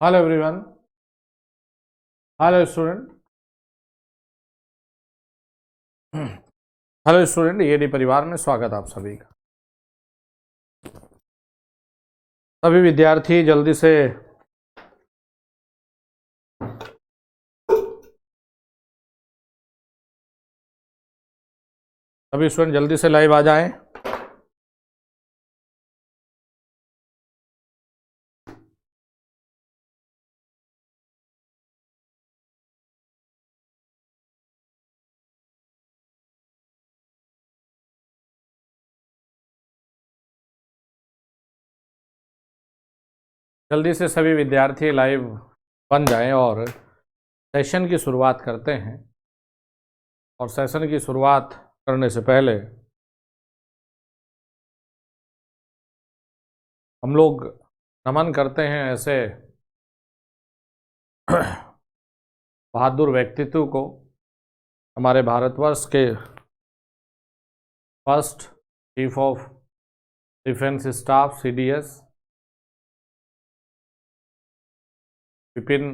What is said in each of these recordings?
Hello everyone. Hello student. Hello student, ED परिवार में स्वागत आप सभी का। सभी विद्यार्थी जल्दी से सभी स्टूडेंट जल्दी से लाइव आ जाएं। जल्दी से सभी विद्यार्थी लाइव बन जाएं और सेशन की शुरुआत करते हैं। और सेशन की शुरुआत करने से पहले हम लोग नमन करते हैं ऐसे बहादुर व्यक्तित्व को, हमारे भारतवर्ष के first chief of defence staff CDS Vipin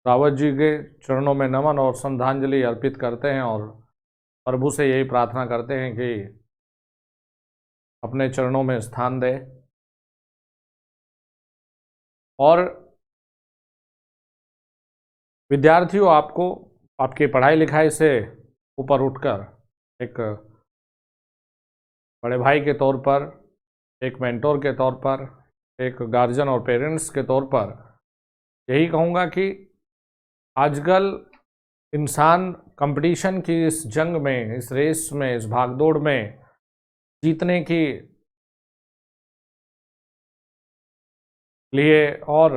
Rawat ji के चरणों में नमन और श्रद्धांजलि अर्पित करते हैं और प्रभु से यही प्रार्थना करते हैं कि अपने चरणों में स्थान दे और विद्यार्थियों, आपको आपकी पढ़ाई लिखाई से ऊपर उठकर एक बड़े भाई के तौर पर, एक मेंटोर के तौर पर, एक गार्जियन और पेरेंट्स के तौर पर यही कहूँगा कि आजकल इंसान कंपटीशन की इस जंग में, इस रेस में, इस भागदौड़ में जीतने की लिए और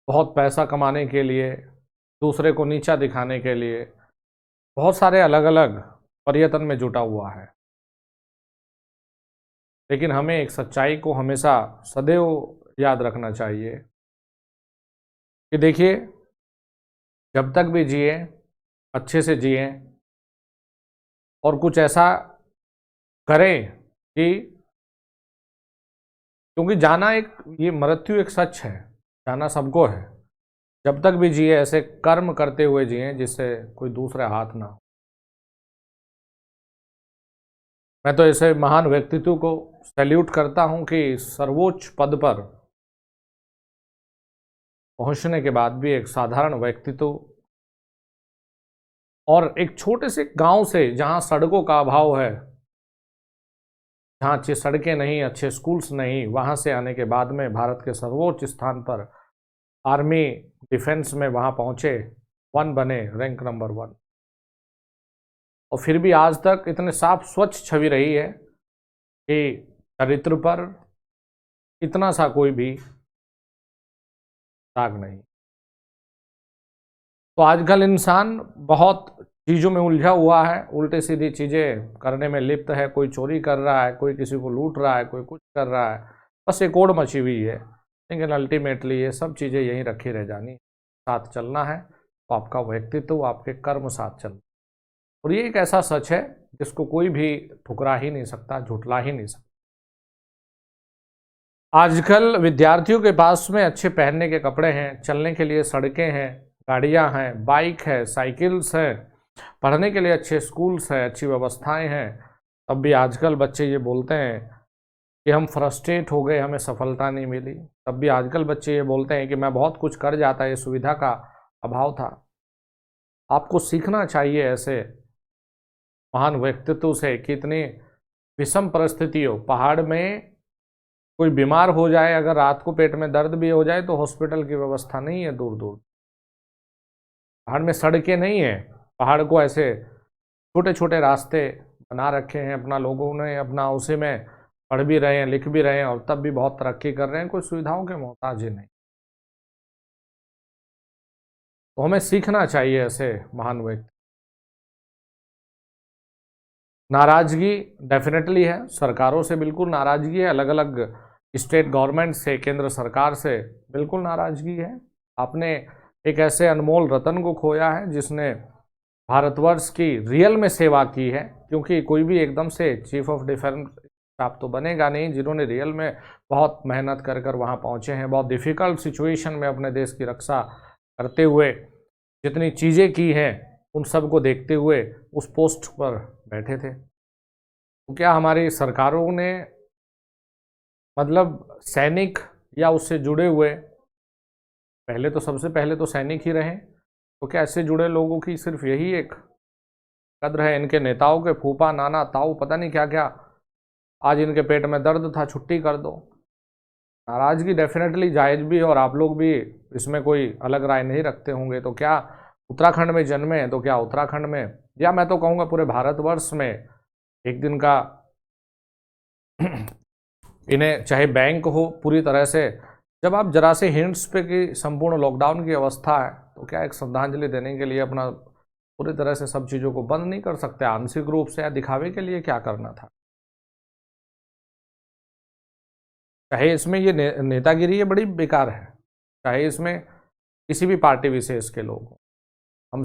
बहुत पैसा कमाने के लिए, दूसरे को नीचा दिखाने के लिए बहुत सारे अलग अलग प्रयत्न में जुटा हुआ है। लेकिन हमें एक सच्चाई को हमेशा सदैव याद रखना चाहिए कि देखिए, जब तक भी जिए अच्छे से जिए और कुछ ऐसा करें कि, क्योंकि जाना एक, ये मृत्यु एक सच है, जाना सबको है। जब तक भी जिए ऐसे कर्म करते हुए जिए जिससे कोई दूसरा हाथ ना हो। मैं तो ऐसे महान व्यक्तित्व को सैल्यूट करता हूं कि सर्वोच्च पद पर पहुंचने के बाद भी एक साधारण व्यक्तित्व और एक छोटे से गांव से, जहां सड़कों का अभाव है, जहां अच्छी सड़कें नहीं, अच्छे स्कूल्स नहीं, वहां से आने के बाद में भारत के सर्वोच्च स्थान पर आर्मी डिफेंस में वहां पहुंचे, 1 बने, रैंक नंबर 1। और फिर भी आज तक इतने साफ स्वच्छ छवि रही है कि चरित्र पर इतना सा कोई भी दाग नहीं। तो आजकल इंसान बहुत चीज़ों में उलझा हुआ है, उल्टे सीधी चीज़ें करने में लिप्त है। कोई चोरी कर रहा है, कोई किसी को लूट रहा है, कोई कुछ कर रहा है, बस एक ओड़ मची हुई है। लेकिन अल्टीमेटली ये सब चीज़ें यहीं रखी रह जानी। साथ चलना है तो आपका व्यक्तित्व, आपके कर्म साथ चलना। और ये एक ऐसा सच है जिसको कोई भी ठुकरा ही नहीं सकता, झुठला ही नहीं सकता। आजकल विद्यार्थियों के पास में अच्छे पहनने के कपड़े हैं, चलने के लिए सड़कें हैं, गाड़ियां हैं, बाइक है, साइकिल्स हैं, पढ़ने के लिए अच्छे स्कूल्स हैं, अच्छी व्यवस्थाएं हैं। तब भी आजकल बच्चे ये बोलते हैं कि हम फ्रस्ट्रेट हो गए, हमें सफलता नहीं मिली। तब भी आजकल बच्चे ये बोलते हैं कि मैं बहुत कुछ कर जाता, ये सुविधा का अभाव था। आपको सीखना चाहिए ऐसे महान व्यक्तित्व से कि इतनी विषम परिस्थितियों, पहाड़ में कोई बीमार हो जाए, अगर रात को पेट में दर्द भी हो जाए तो हॉस्पिटल की व्यवस्था नहीं है दूर दूर। पहाड़ में सड़कें नहीं है, पहाड़ को ऐसे छोटे छोटे रास्ते बना रखे हैं अपना लोगों ने, अपना उसी में पढ़ भी रहे हैं, लिख भी रहे हैं और तब भी बहुत तरक्की कर रहे हैं, कोई सुविधाओं के मोहताज ही नहीं। तो हमें सीखना चाहिए ऐसे महान व्यक्ति। नाराजगी डेफिनेटली है, सरकारों से बिल्कुल नाराजगी है, अलग अलग स्टेट गवर्नमेंट से, केंद्र सरकार से बिल्कुल नाराजगी है। आपने एक ऐसे अनमोल रतन को खोया है जिसने भारतवर्ष की रियल में सेवा की है। क्योंकि कोई भी एकदम से चीफ ऑफ डिफेंस स्टाफ तो बनेगा नहीं जिन्होंने रियल में बहुत मेहनत कर कर वहाँ पहुँचे हैं, बहुत डिफ़िकल्ट सिचुएशन में अपने देश की रक्षा करते हुए जितनी चीज़ें की हैं उन सब को देखते हुए उस पोस्ट पर बैठे थे। तो क्या हमारी सरकारों ने मतलब सैनिक या उससे जुड़े हुए, पहले तो सबसे पहले तो सैनिक ही रहे, तो क्या इससे जुड़े लोगों की सिर्फ यही एक कद्र है? इनके नेताओं के फूफा नाना ताऊ पता नहीं क्या क्या, आज इनके पेट में दर्द था छुट्टी कर दो। नाराजगी डेफिनेटली जायज़ भी है और आप लोग भी इसमें कोई अलग राय नहीं रखते होंगे। तो क्या उत्तराखंड में जन्मे हैं तो क्या उत्तराखंड में, या मैं तो कहूँगा पूरे भारतवर्ष में एक दिन का इन्हें, चाहे बैंक हो पूरी तरह से, जब आप जरा से हिंट्स पे कि संपूर्ण लॉकडाउन की अवस्था है तो क्या एक श्रद्धांजलि देने के लिए अपना पूरी तरह से सब चीज़ों को बंद नहीं कर सकते आंशिक रूप से, या दिखावे के लिए क्या करना था? चाहे इसमें ये नेतागिरी ये बड़ी बेकार है, चाहे इसमें किसी भी पार्टी विशेष के लोग हों, हम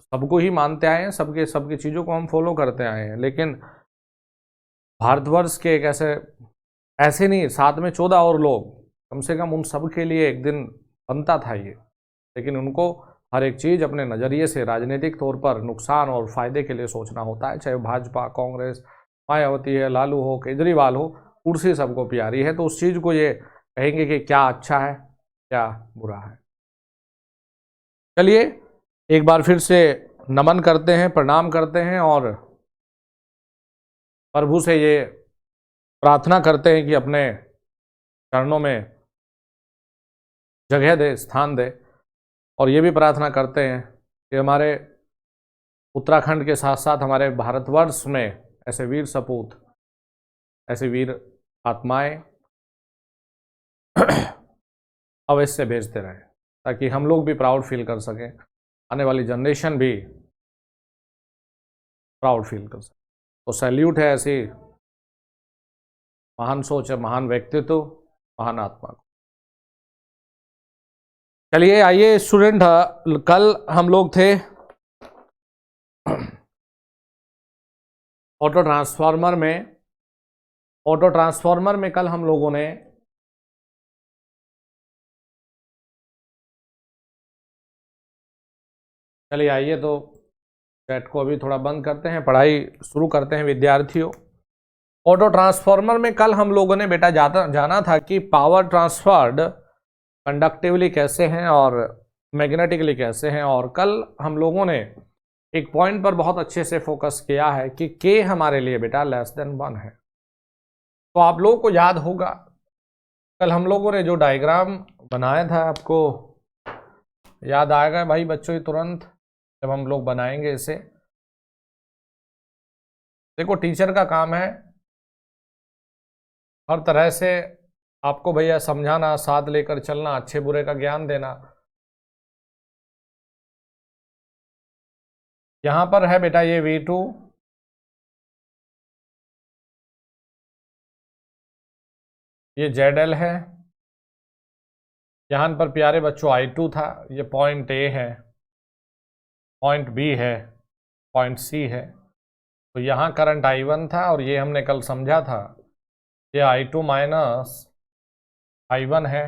सबको ही मानते आए हैं, सबके सबकी चीज़ों को हम फॉलो करते आए हैं, लेकिन भारतवर्ष के एक ऐसे ऐसे नहीं 7 में 14 और लोग, कम से कम उन सब के लिए एक दिन बनता था ये, लेकिन उनको हर एक चीज़ अपने नज़रिए से राजनीतिक तौर पर नुकसान और फायदे के लिए सोचना होता है। चाहे भाजपा, कांग्रेस, मायावती है, लालू हो, केजरीवाल हो, कुर्सी सबको प्यारी है, तो उस चीज़ को ये कहेंगे कि क्या अच्छा है क्या बुरा है। चलिए एक बार फिर से नमन करते हैं, प्रणाम करते हैं और प्रभु से ये प्रार्थना करते हैं कि अपने चरणों में जगह दे, स्थान दे, और ये भी प्रार्थना करते हैं कि हमारे उत्तराखंड के साथ साथ हमारे भारतवर्ष में ऐसे वीर सपूत, ऐसे वीर आत्माएं अवश्य भेजते रहें, ताकि हम लोग भी प्राउड फील कर सकें, आने वाली जनरेशन भी प्राउड फील कर सके। तो सैल्यूट है ऐसी महान सोच है, महान व्यक्तित्व, महान आत्मा को। चलिए आइए स्टूडेंट, कल हम लोग थे ऑटो ट्रांसफार्मर में, ऑटो ट्रांसफार्मर में कल हम लोगों ने चलिए आइए तो चैट को अभी थोड़ा बंद करते हैं, पढ़ाई शुरू करते हैं विद्यार्थियों। ऑटो ट्रांसफार्मर में कल हम लोगों ने बेटा जाना था कि पावर ट्रांसफर्ड कंडक्टिवली कैसे हैं और मैग्नेटिकली कैसे हैं, और कल हम लोगों ने एक पॉइंट पर बहुत अच्छे से फोकस किया है कि के हमारे लिए बेटा लेस देन 1 है। तो आप लोगों को याद होगा कल हम लोगों ने जो डायग्राम बनाया था, आपको याद आएगा भाई बच्चों ही तुरंत जब हम लोग बनाएंगे इसे। देखो टीचर का काम है हर तरह से आपको भैया समझाना, साथ लेकर चलना, अच्छे बुरे का ज्ञान देना। यहां पर है बेटा ये V2, ये ZL है, यहां पर प्यारे बच्चों I2 था, ये पॉइंट A है, पॉइंट B है, पॉइंट C है। तो यहाँ करंट I1 था और ये हमने कल समझा था ये I2 माइनस I1 है।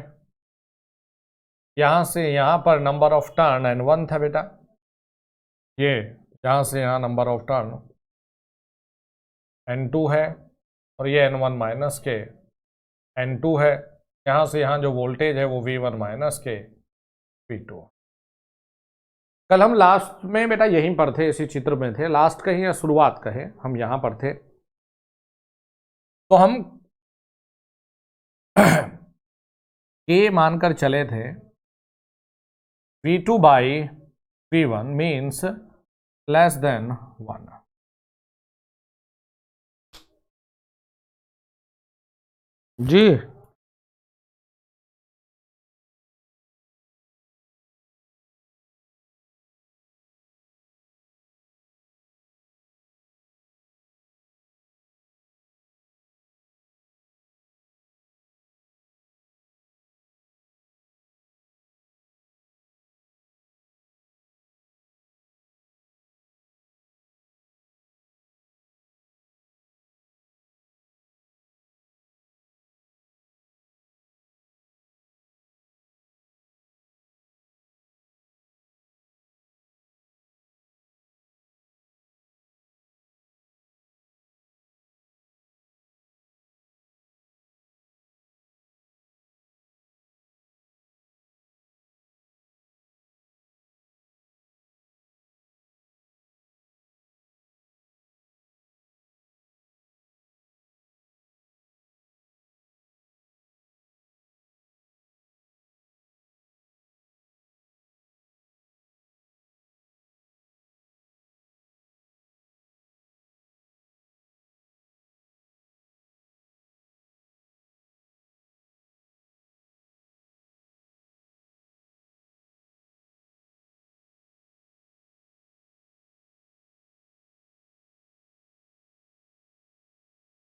यहाँ से यहाँ पर नंबर ऑफ टर्न N1 था बेटा, ये यहाँ से यहाँ नंबर ऑफ टर्न N2 है, और ये N1 माइनस के N2 है। यहाँ से यहाँ जो वोल्टेज है वो V1 माइनस के V2। कल हम लास्ट में बेटा यहीं पर थे, इसी चित्र में थे, लास्ट कहीं या शुरुआत कहें, हम यहाँ पर थे। तो हम के मानकर चले थे V2 by V1 means less than 1। जी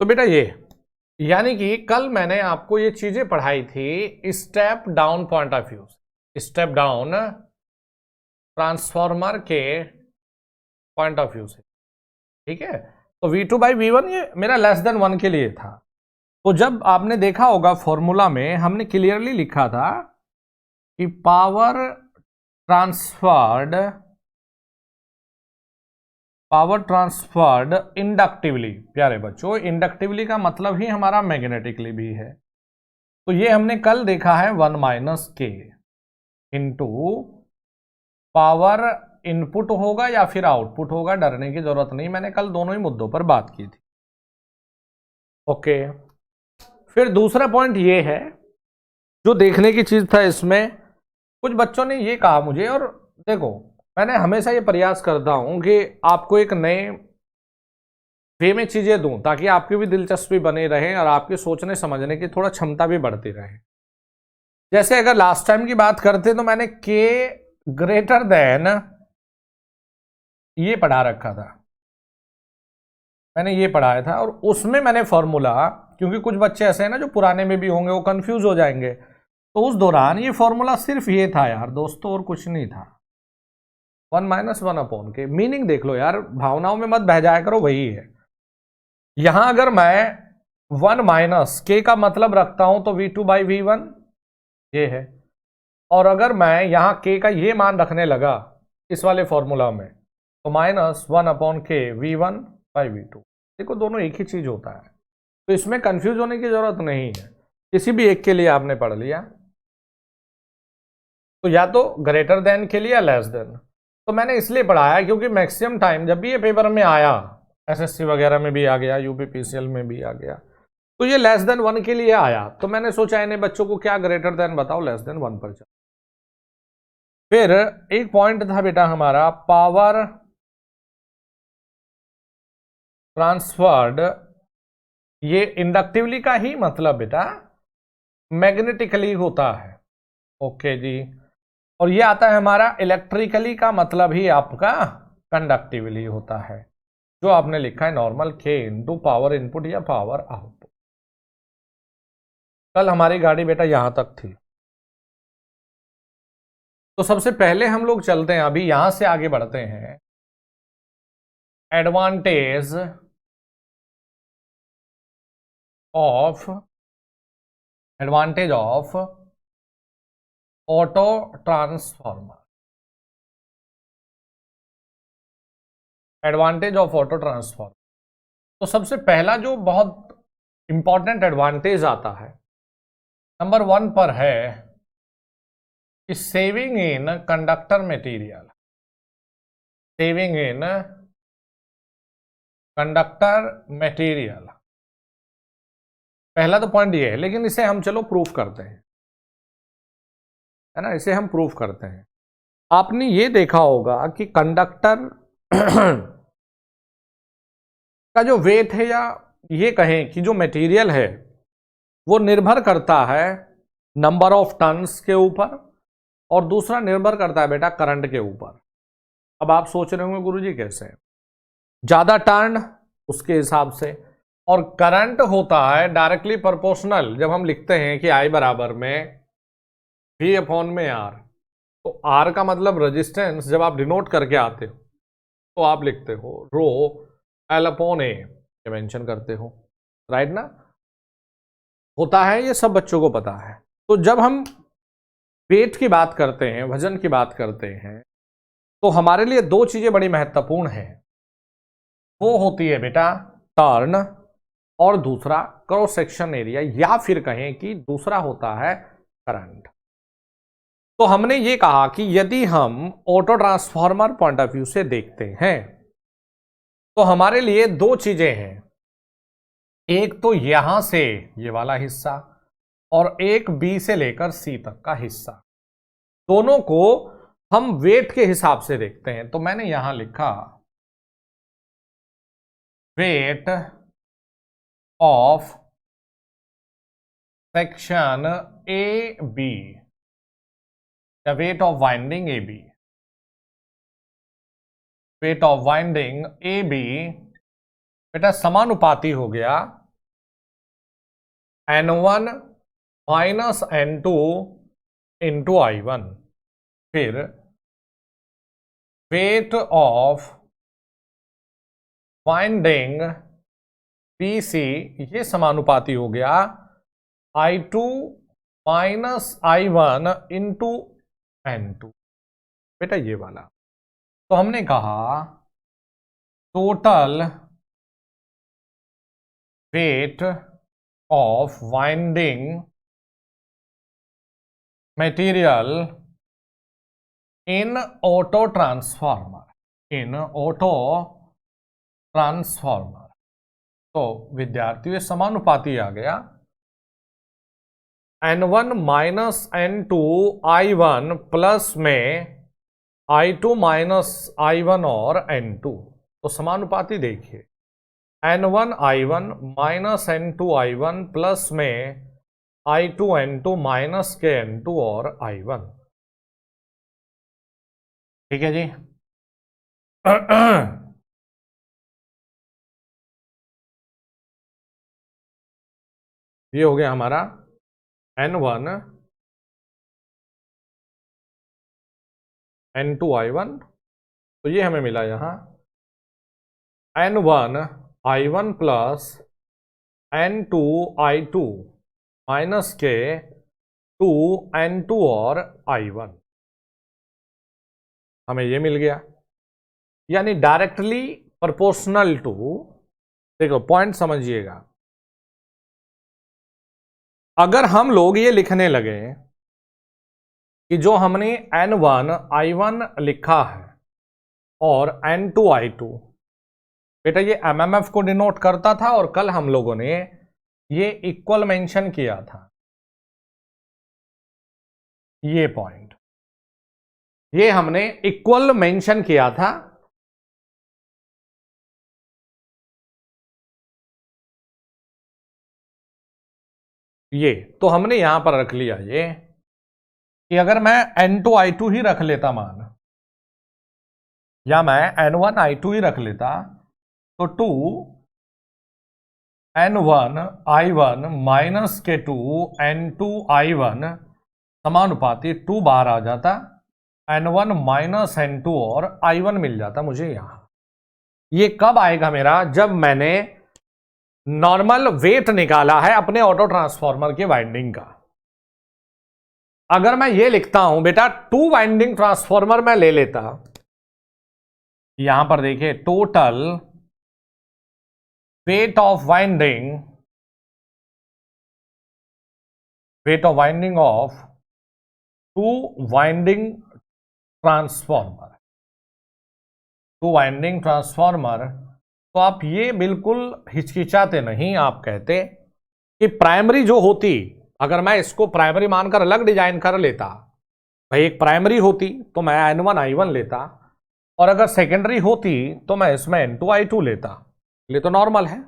तो बेटा ये, यानी कि कल मैंने आपको ये चीजें पढ़ाई थी step down point of view, step down transformer के पॉइंट ऑफ व्यू से, ठीक है। तो V2/V1 ये मेरा लेस देन 1 के लिए था। तो जब आपने देखा होगा फॉर्मूला में हमने क्लियरली लिखा था कि पावर ट्रांसफर्ड इंडक्टिवली, प्यारे बच्चों इंडक्टिवली का मतलब ही हमारा मैग्नेटिकली भी है। तो ये हमने कल देखा है 1 - k इंटू पावर इनपुट होगा या फिर आउटपुट होगा, डरने की जरूरत नहीं, मैंने कल दोनों ही मुद्दों पर बात की थी। ओके, फिर दूसरा पॉइंट ये है जो देखने की चीज था इसमें, कुछ बच्चों ने ये कहा मुझे, और देखो मैंने हमेशा ये प्रयास करता हूं कि आपको एक नए वे में चीजें दूं ताकि आपकी भी दिलचस्पी बनी रहे और आपके सोचने समझने की थोड़ा क्षमता भी बढ़ती रहे। जैसे अगर लास्ट टाइम की बात करते तो मैंने k ग्रेटर देन ये पढ़ा रखा था, मैंने ये पढ़ाया था, और उसमें मैंने फॉर्मूला, क्योंकि कुछ बच्चे ऐसे हैं ना जो पुराने में भी होंगे वो कंफ्यूज हो जाएंगे, तो उस दौरान ये फॉर्मूला सिर्फ ये था यार दोस्तों, और कुछ नहीं था। 1 - 1 के मीनिंग देख लो यार, भावनाओं में मत बह जाया करो, वही है। यहां अगर मैं 1 - k का मतलब रखता हूं तो V2/V1 ये है, और अगर मैं यहां k का ये मान रखने लगा इस वाले फॉर्मूला में तो -1/k V1/V2, देखो दोनों एक ही चीज होता है, तो इसमें कंफ्यूज होने की जरूरत नहीं है। किसी भी एक के लिए आपने पढ़ लिया तो या तो ग्रेटर देन के लिए या लेस देन, तो मैंने इसलिए पढ़ाया क्योंकि मैक्सिमम टाइम जब भी ये पेपर में आया, एसएससी वगैरह में भी आ गया, यूपीपीसीएल में भी आ गया, तो ये लेस देन 1 के लिए आया, तो मैंने सोचा इन्हें बच्चों को क्या ग्रेटर देन बताओ, लेस देन 1 पर चलो। फिर एक पॉइंट था बेटा हमारा पावर ट्रांसफर्ड, ये इंडक्टिवली का ही मतलब बेटा मैग्नेटिकली होता है, ओके जी। और ये आता है हमारा इलेक्ट्रिकली का मतलब ही आपका कंडक्टिवली होता है, जो आपने लिखा है normal k into power input या पावर आउटपुट। कल हमारी गाड़ी बेटा यहां तक थी, तो सबसे पहले हम लोग चलते हैं, अभी यहां से आगे बढ़ते हैं। Advantage of auto transformer, advantage of auto transformer. तो सबसे पहला जो बहुत इंपॉर्टेंट एडवांटेज आता है नंबर 1 पर है कि saving in conductor material, saving in conductor material, पहला तो पॉइंट ये है, लेकिन इसे हम चलो प्रूफ करते हैं, है ना, इसे हम प्रूफ करते हैं। आपने ये देखा होगा कि कंडक्टर का जो वेट है, या ये कहें कि जो मटेरियल है वो निर्भर करता है नंबर ऑफ टन्स के ऊपर, और दूसरा निर्भर करता है बेटा करंट के ऊपर। अब आप सोच रहे होंगे गुरुजी कैसे, ज्यादा टर्न उसके हिसाब से, और करंट होता है डायरेक्टली प्रोपोर्शनल, जब हम लिखते हैं कि I बराबर में V/R, तो R का मतलब रेजिस्टेंस, जब आप डिनोट करके आते हो तो आप लिखते हो रो L/A, मेंशन करते हो, राइट ना, होता है, ये सब बच्चों को पता है। तो जब हम वेट की बात करते हैं, वजन की बात करते हैं, तो हमारे लिए दो चीजें बड़ी महत्वपूर्ण हैं, वो होती है बेटा टर्न, और दूसरा क्रॉस सेक्शन एरिया, या फिर कहें कि दूसरा होता है करंट। तो हमने ये कहा कि यदि हम auto transformer point of view से देखते हैं तो हमारे लिए दो चीजें हैं, एक तो यहां से ये वाला हिस्सा, और एक B से लेकर C तक का हिस्सा, दोनों को हम वेट के हिसाब से देखते हैं। तो मैंने यहां लिखा weight of section AB, the wait of winding AB, wait of winding AB बेटा समानुपाती हो गया N1 minus N2 into I1, फिर वेट ऑफ वाइंडिंग PC, ये समानुपाती हो गया I2 minus I1 into N2। बेटा ये वाला, तो हमने कहा total weight of winding material in auto transformer, in auto transformer. तो विद्यार्थियों समानुपाती आ गया N1 minus N2 I1 plus में I2 माइनस I1 और N2। तो समानुपाती देखिए, N1 I1 minus N2 I1 plus में I2 N2 माइनस के N2 और I1। ठीक है जी। ये हो गया हमारा N1 N2 I1। तो ये हमें मिला यहां N1 I1 plus N2 I2 minus के 2 N2 और I1, हमें ये मिल गया। यानी डायरेक्टली प्रोपोर्शनल टू, देखो पॉइंट समझिएगा, अगर हम लोग ये लिखने लगे कि जो हमने N1 I1 लिखा है और N2 I2, बेटा ये MMF को डिनोट करता था, और कल हम लोगों ने ये इक्वल मेंशन किया था, ये पॉइंट, ये हमने इक्वल मेंशन किया था। ये तो हमने यहां पर रख लिया ये कि अगर मैं N2 I2 ही रख लेता मान, या मैं N1 I2 ही रख लेता, तो 2 N1 I1 माइनस के 2 N2 I1 समानुपाती 2 बाहर आ जाता, N1 माइनस N2 और I1 मिल जाता मुझे यहां। ये कब आएगा मेरा, जब मैंने नॉर्मल वेट निकाला है अपने ऑटो ट्रांसफार्मर के वाइंडिंग का। अगर मैं ये लिखता हूं बेटा 2 वाइंडिंग ट्रांसफार्मर मैं ले लेता, यहां पर देखिए total weight of winding, wait of winding of 2 winding transformer, 2 winding transformer. तो आप ये बिल्कुल हिचकिचाते नहीं, आप कहते कि प्राइमरी जो होती, अगर मैं इसको प्राइमरी मानकर अलग डिजाइन कर लेता, भाई एक प्राइमरी होती तो मैं N1 I1 लेता, और अगर सेकेंडरी होती तो मैं इसमें N2 I2 लेता। ये तो नॉर्मल है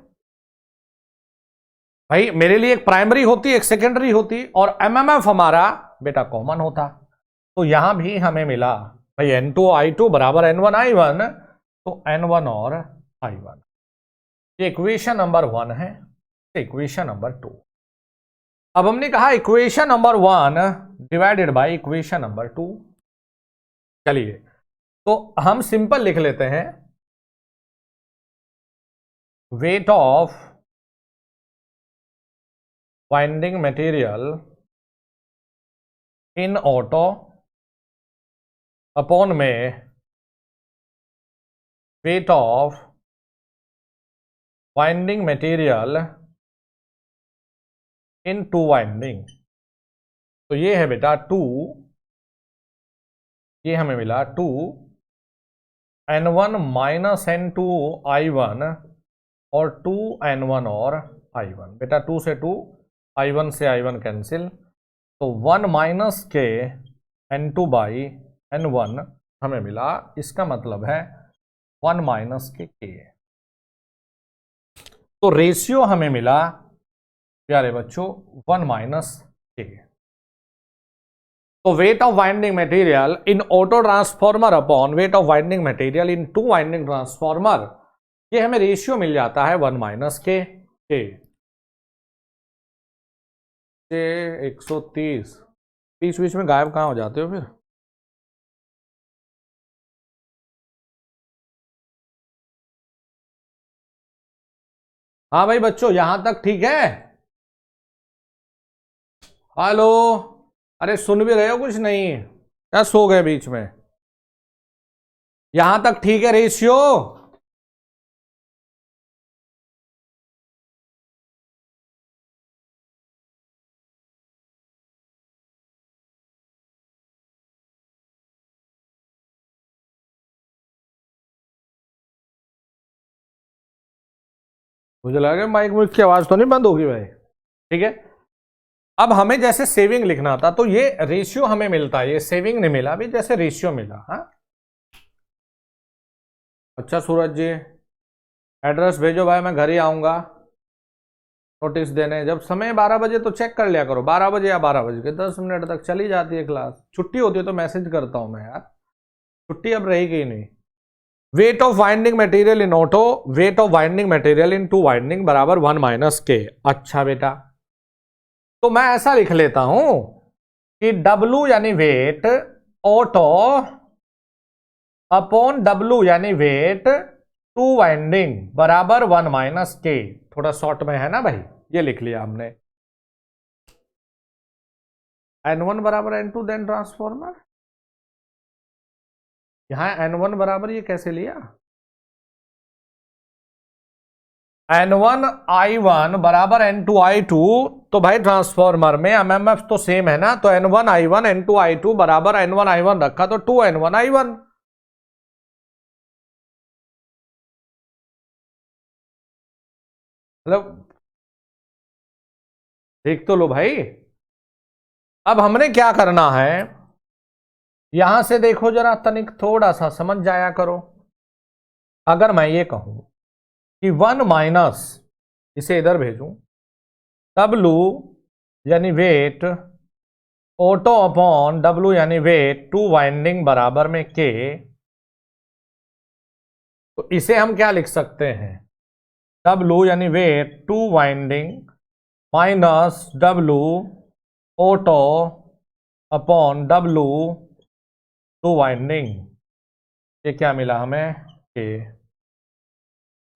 भाई, मेरे लिए एक प्राइमरी होती एक सेकेंडरी होती, और MMF हमारा बेटा कॉमन होता। तो यहां भी हमें मिला भाई N2 I2 बराबर N1 I1, तो N1 और I1। ये इक्वेशन नंबर 1 है, इक्वेशन नंबर 2। अब हमने कहा equation number 1 divided by equation number 2। चलिए तो हम सिंपल लिख लेते हैं, weight of winding material in auto upon में weight of winding material in 2 winding. तो ये है बेटा 2, ये हमें मिला 2 N1 माइनस N2 I1 और 2 N1 और I1। बेटा 2 से 2, I1 से I1 कैंसिल, तो 1 माइनस के N2 बाई N1 हमें मिला। इसका मतलब है 1 माइनस के K। तो रेशियो हमें मिला प्यारे बच्चों 1 माइनस K। तो wait of winding material in auto transformer upon weight of winding material in 2 winding transformer, ये हमें रेशियो मिल जाता है 1 माइनस K। 130। बीच बीच में गायब कहाँ हो जाते हो फिर? हाँ भाई बच्चों, यहां तक ठीक है? हेलो? अरे सुन भी रहे हो कुछ नहीं? क्या सो गए बीच में? यहां तक ठीक है रेशियो? मुझे लगा माइक मुइक की आवाज तो नहीं बंद होगी भाई। ठीक है, अब हमें जैसे सेविंग लिखना था तो ये रेशियो हमें मिलता है, ये सेविंग नहीं मिला अभी, जैसे रेशियो मिला। हाँ अच्छा सूरज जी, एड्रेस भेजो भाई, मैं घर ही आऊंगा नोटिस देने। जब समय 12 बजे तो चेक कर लिया करो, 12 बजे या 12 बजे के 10 मिनट तक चली जाती है क्लास। छुट्टी होती है तो मैसेज करता हूं मैं यार, छुट्टी अब रहेगी नहीं। Wait of winding material in auto, wait of winding material in two winding बराबर 1 माइनस के। अच्छा बेटा, तो मैं ऐसा लिख लेता हूं कि W यानी वेट ऑटो अपॉन W यानी वेट टू वाइंडिंग बराबर 1 माइनस के। थोड़ा शॉर्ट में है ना भाई, ये लिख लिया हमने। N1 बराबर N2 देन ट्रांसफॉर्मर। यहां N1 बराबर ये कैसे लिया? N1 I1 बराबर N2 I2। तो भाई ट्रांसफॉर्मर में एमएमएफ तो सेम है ना, तो N1 I1 N2 I2 बराबर N1 I1 रखा तो 2 N1 I1। मतलब देख तो लो भाई। अब हमने क्या करना है, यहां से देखो जरा तनिक, थोड़ा सा समझ जाया करो। अगर मैं ये कहूं कि 1 माइनस, इसे इधर भेजूं, W यानी वेट ऑटो अपॉन W यानी वेट टू वाइंडिंग बराबर में K, तो इसे हम क्या लिख सकते हैं? W यानी weight two winding minus W auto upon W two winding, ये क्या मिला हमें? K।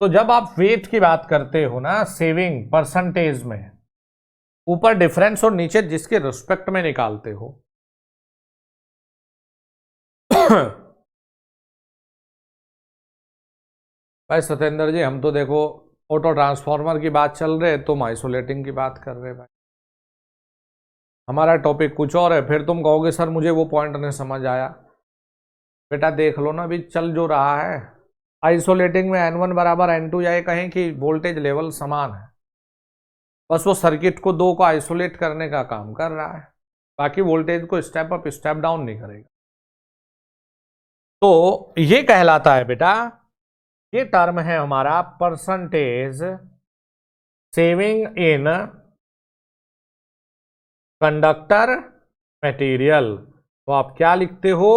तो जब आप वेट की बात करते हो ना सेविंग परसेंटेज में, ऊपर डिफरेंस और नीचे जिसके रिस्पेक्ट में निकालते हो भाई सत्येंद्र जी, हम तो देखो ऑटो ट्रांसफॉर्मर की बात चल रहे, तुम आइसोलेटिंग की बात कर रहे भाई। हमारा टॉपिक कुछ और है, फिर तुम कहोगे सर मुझे वो पॉइंट नहीं समझ आया। बेटा देख लो ना, अभी चल जो रहा है आइसोलेटिंग में N1 बराबर N2, या ये कहें कि वोल्टेज लेवल समान है, बस वो सर्किट को दो को आइसोलेट करने का काम कर रहा है, बाकी वोल्टेज को स्टेप अप स्टेप डाउन नहीं करेगा। तो ये कहलाता है बेटा, ये टर्म है हमारा percentage saving in conductor material. तो आप क्या लिखते हो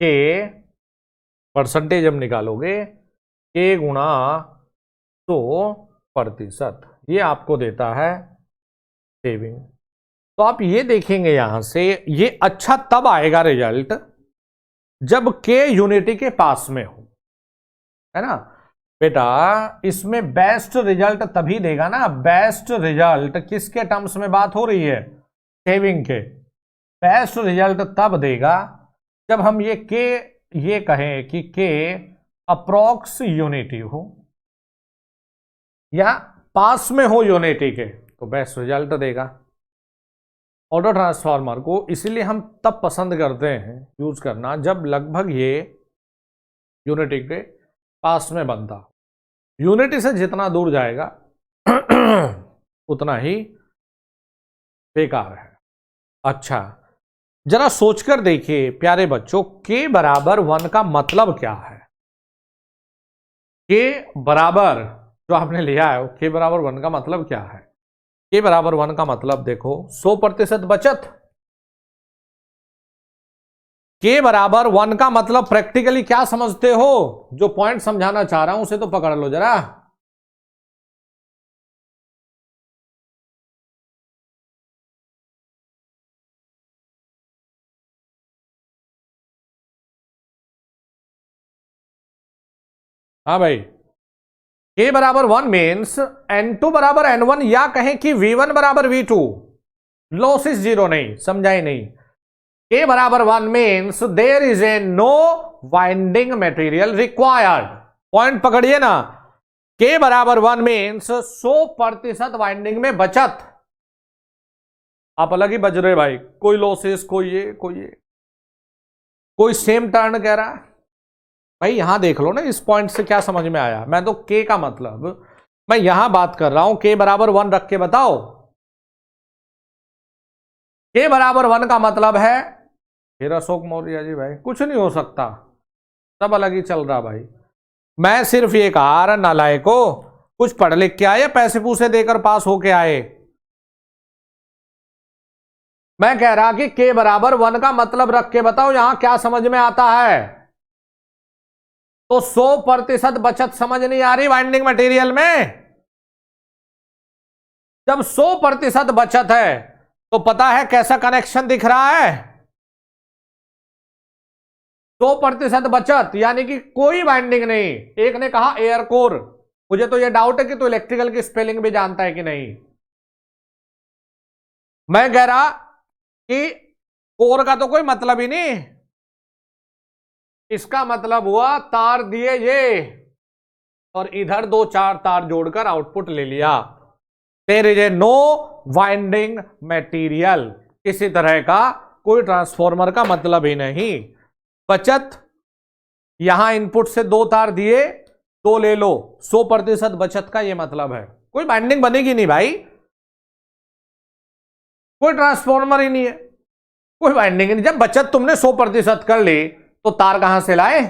कि परसेंटेज हम निकालोगे K गुणा 100%, ये आपको देता है सेविंग। तो आप ये देखेंगे यहां से, ये अच्छा तब आएगा रिजल्ट जब K यूनिटी के पास में हो, है ना बेटा। इसमें बेस्ट रिजल्ट तभी देगा ना, बेस्ट रिजल्ट किसके टर्म्स में बात हो रही है? सेविंग के। बेस्ट रिजल्ट तब देगा जब हम ये कहें कि K अप्रोक्स यूनिटी हो या पास में हो यूनिटी के, तो बेस्ट रिजल्ट देगा। ऑटो ट्रांसफार्मर को इसीलिए हम तब पसंद करते हैं यूज करना जब लगभग ये यूनिटी के पास में बनता। यूनिटी से जितना दूर जाएगा उतना ही बेकार है। अच्छा जरा सोचकर देखिए प्यारे बच्चों, K बराबर 1 का मतलब क्या है? K बराबर जो आपने लिया है, K बराबर 1 का मतलब क्या है? K बराबर 1 का मतलब देखो 100% बचत। K बराबर 1 का मतलब प्रैक्टिकली क्या समझते हो? जो पॉइंट समझाना चाह रहा हूं उसे तो पकड़ लो जरा। हाँ भाई, K बराबर 1 मीन्स N2 बराबर N1, या कहें कि V1 बराबर V2, लॉसेस जीरो नहीं, समझा ही नहीं। K बराबर 1 means there is a no winding material required. Point पकड़िए ना, K बराबर 1 मीन्स 100% वाइंडिंग में बचत। आप अलग ही बज रहे भाई, कोई लॉसेस, कोई ये कोई ये, कोई सेम टर्न कह रहा है। भाई यहां देख लो ना, इस पॉइंट से क्या समझ में आया। मैं तो K का मतलब, मैं यहां बात कर रहा हूं, K बराबर 1 रख के बताओ। K बराबर 1 का मतलब है, फिर अशोक मौर्य जी भाई कुछ नहीं हो सकता, सब अलग ही चल रहा भाई। मैं सिर्फ ये कहा रहा नालायको, कुछ पढ़ लिख के आए, पैसे पूसे देकर पास होके आए। मैं कह रहा कि K बराबर 1 का मतलब रख के बताओ, यहां क्या समझ में आता है। तो 100% बचत समझ नहीं आ रही वाइंडिंग मटेरियल में। जब 100% बचत है तो पता है कैसा कनेक्शन दिख रहा है। 100% बचत यानी कि कोई वाइंडिंग नहीं। एक ने कहा एयर कोर, मुझे तो यह डाउट है कि तू इलेक्ट्रिकल की स्पेलिंग भी जानता है कि नहीं। मैं कह रहा कि कोर का तो कोई मतलब ही नहीं, इसका मतलब हुआ तार दिए ये, और इधर दो चार तार जोड़कर आउटपुट ले लिया। There is a no winding material, किसी तरह का कोई ट्रांसफॉर्मर का मतलब ही नहीं। बचत, यहां इनपुट से दो तार दिए, दो ले लो, 100% बचत का यह मतलब है। कोई बाइंडिंग बनेगी नहीं भाई, कोई ट्रांसफॉर्मर ही नहीं है, कोई बाइंडिंग ही नहीं। जब बचत तुमने 100% कर ली तो तार कहां से लाए।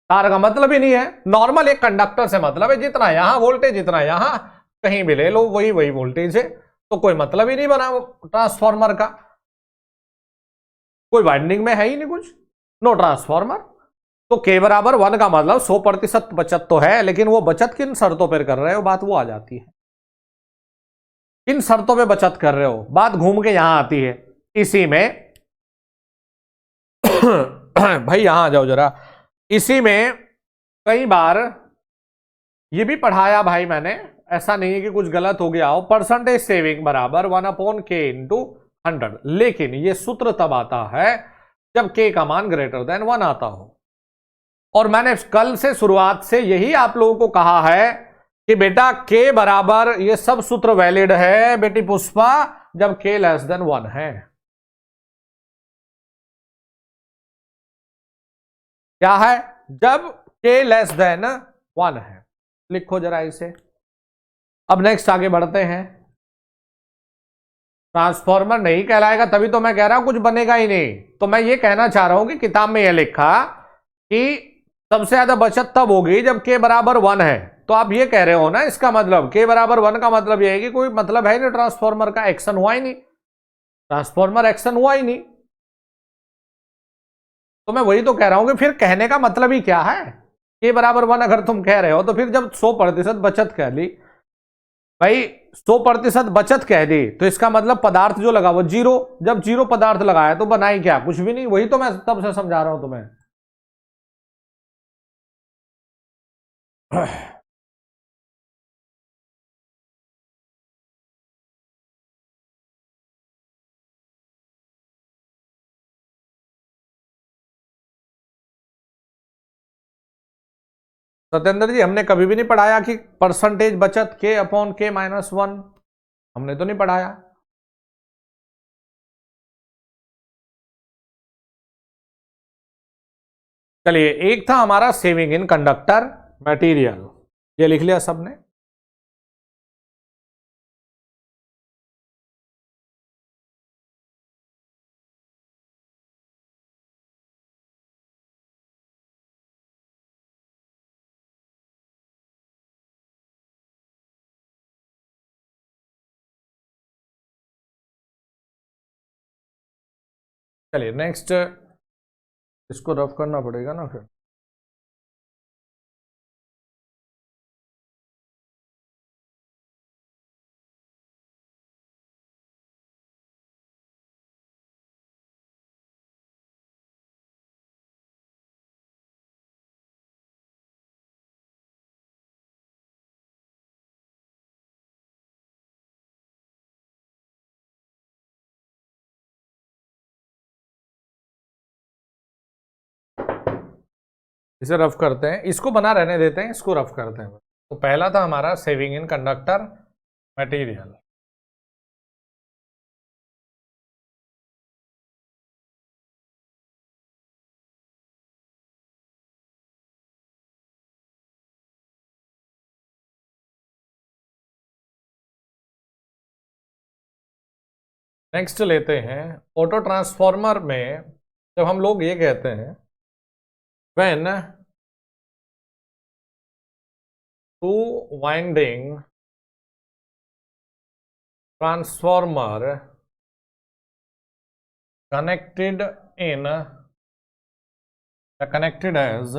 तार का मतलब ही नहीं है। नॉर्मल एक कंडक्टर से मतलब है, जितना यहां वोल्टेज जितना यहां, कहीं भी ले लो वही वही वोल्टेज है, तो कोई मतलब ही नहीं बना ट्रांसफॉर्मर का। कोई वाइंडिंग में है ही नहीं कुछ, नो ट्रांसफॉर्मर। तो K बराबर 1 का मतलब 100% बचत तो है, लेकिन वो बचत किन शर्तों पर कर रहे हो, बात वो आ जाती है। किन शर्तों पे बचत कर रहे हो, बात घूम के यहां आती है। इसी में भाई यहां आ जाओ जरा। इसी में कई बार ये भी पढ़ाया भाई मैंने, ऐसा नहीं है कि कुछ गलत हो गया हो। परसेंटेज सेविंग बराबर 1/K/100, लेकिन ये सूत्र तब आता है जब K का मान ग्रेटर देन 1 आता हो। और मैंने कल से शुरुआत से यही आप लोगों को कहा है कि बेटा K बराबर, ये सब सूत्र वैलिड है बेटी पुष्पा, जब K लेस देन 1 है। क्या है, जब K लेस देन 1 है। लिखो जरा इसे। अब नेक्स्ट आगे बढ़ते हैं। ट्रांसफॉर्मर नहीं कहलाएगा, तभी तो मैं कह रहा हूं कुछ बनेगा ही नहीं। तो मैं ये कहना चाह रहा हूं कि किताब में यह लिखा कि सबसे ज्यादा बचत तब होगी जब K बराबर 1 है। तो आप ये कह रहे हो ना, इसका मतलब K बराबर 1 का मतलब यह है कि कोई मतलब है नहीं, ट्रांसफॉर्मर का एक्शन हुआ ही नहीं, ट्रांसफॉर्मर एक्शन हुआ ही नहीं। तो मैं वही तो कह रहा हूं कि फिर कहने का मतलब ही क्या है। K बराबर 1 अगर तुम कह रहे हो तो फिर जब 100% बचत कह ली भाई, 100% बचत कह दी, तो इसका मतलब पदार्थ जो लगा वो जीरो। जब जीरो पदार्थ लगाया तो बनाई क्या, कुछ भी नहीं। वही तो मैं तब से समझा रहा हूं तुम्हें। सत्येंद्र जी, हमने कभी भी नहीं पढ़ाया कि परसेंटेज बचत K/K-1, हमने तो नहीं पढ़ाया। चलिए, एक था हमारा सेविंग इन कंडक्टर मटेरियल, ये लिख लिया सबने। चलिए नेक्स्ट, इसको रफ करना पड़ेगा ना फिर। इसे रफ करते हैं, इसको बना रहने देते हैं, इसको रफ करते हैं। तो पहला था हमारा saving in conductor material. Next लेते हैं ऑटो ट्रांसफॉर्मर में, जब हम लोग ये कहते हैं when to winding transformer connected in connected as